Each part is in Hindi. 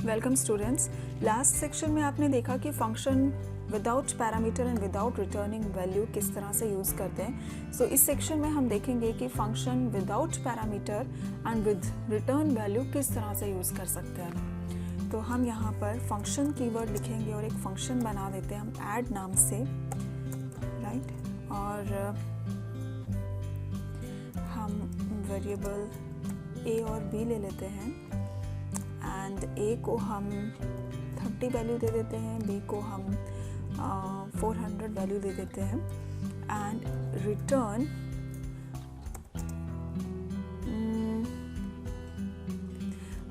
Welcome students. लास्ट सेक्शन में आपने देखा कि function without parameter and without returning value किस तरह से यूज़ करते हैं। सो इस सेक्शन में हम देखेंगे कि function without parameter and with return value किस तरह से यूज़ कर सकते हैं। तो हम यहाँ पर फंक्शन कीवर्ड लिखेंगे और एक फंक्शन बना देते हैं हम ऐड नाम से, राइट। और हम वेरिएबल a और b ले लेते हैं एंड a को हम 30 वैल्यू दे देते हैं, b को हम 400 वैल्यू दे देते हैं एंड रिटर्न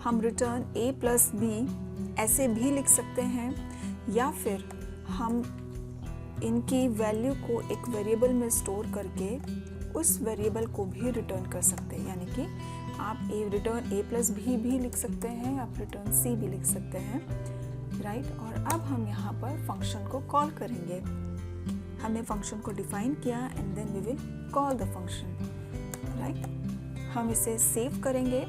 हम रिटर्न a प्लस b ऐसे भी लिख सकते हैं, या फिर हम इनकी वैल्यू को एक वेरिएबल में स्टोर करके उस वेरिएबल को भी रिटर्न कर सकते हैं। यानी कि आप रिटर्न a प्लस भी लिख सकते हैं, आप रिटर्न c भी लिख सकते हैं, राइट। और अब हम यहाँ पर फंक्शन को कॉल करेंगे। हमने फंक्शन को डिफाइन किया and then we will call the function, right. हम इसे सेव करेंगे।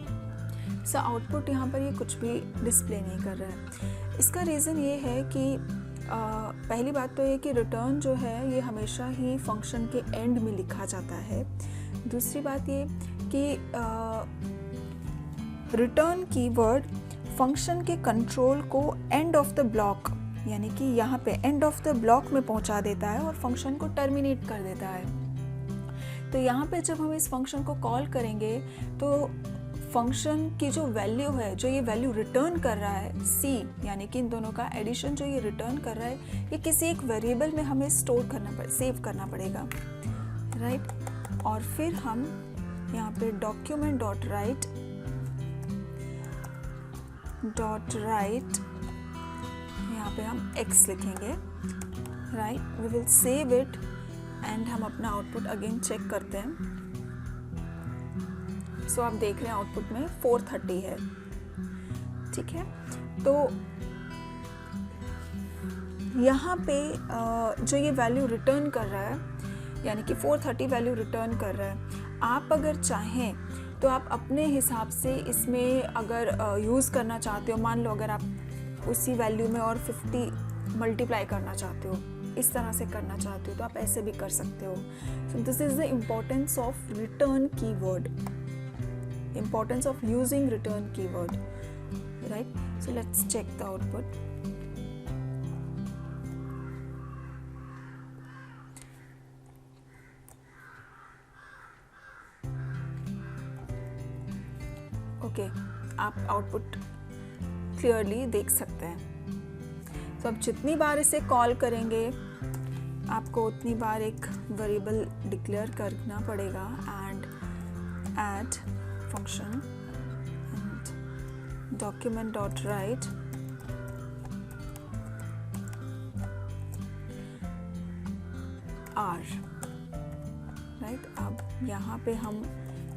सो आउटपुट यहाँ पर ये कुछ भी डिस्प्ले नहीं कर रहा है। इसका रीज़न ये है कि पहली बात तो ये कि रिटर्न जो है ये हमेशा ही फंक्शन के एंड में लिखा जाता है। दूसरी बात ये कि रिटर्न कीवर्ड फंक्शन के कंट्रोल को एंड ऑफ द ब्लॉक, यानी कि यहाँ पे एंड ऑफ द ब्लॉक में पहुँचा देता है और फंक्शन को टर्मिनेट कर देता है। तो यहाँ पे जब हम इस फंक्शन को कॉल करेंगे तो फंक्शन की जो वैल्यू है, जो ये वैल्यू रिटर्न कर रहा है c, यानी कि इन दोनों का एडिशन जो ये रिटर्न कर रहा है, ये किसी एक वेरिएबल में हमें स्टोर करना सेव करना पड़ेगा, राइट। और फिर हम यहाँ पे डॉक्यूमेंट डॉट राइट यहाँ पे हम x लिखेंगे, right. We will save it and हम अपना आउटपुट अगेन चेक करते हैं। सो आप देख रहे हैं आउटपुट में 430 है, ठीक है। तो यहाँ पे जो ये वैल्यू रिटर्न कर रहा है, यानी कि 430 वैल्यू रिटर्न कर रहा है, आप अगर चाहें तो आप अपने हिसाब से इसमें अगर यूज़ करना चाहते हो, मान लो अगर आप उसी वैल्यू में और 50 मल्टीप्लाई करना चाहते हो, इस तरह से करना चाहते हो, तो आप ऐसे भी कर सकते हो। So this is the importance of return keyword, importance of using return keyword, right? So let's check the output. Okay, आप आउटपुट क्लियरली देख सकते हैं। तो अब जितनी बार इसे कॉल करेंगे आपको उतनी बार एक वेरिएबल डिक्लेयर करना पड़ेगा and add function and document dot write r, right। अब यहाँ पे हम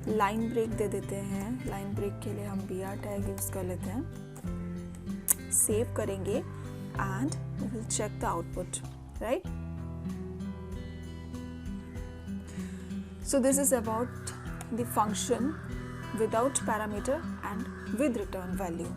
लाइन ब्रेक दे देते हैं। लाइन ब्रेक के लिए हम br टैग यूज कर लेते हैं, सेव करेंगे and we will check the output, right। So this is about the function without parameter and with return value.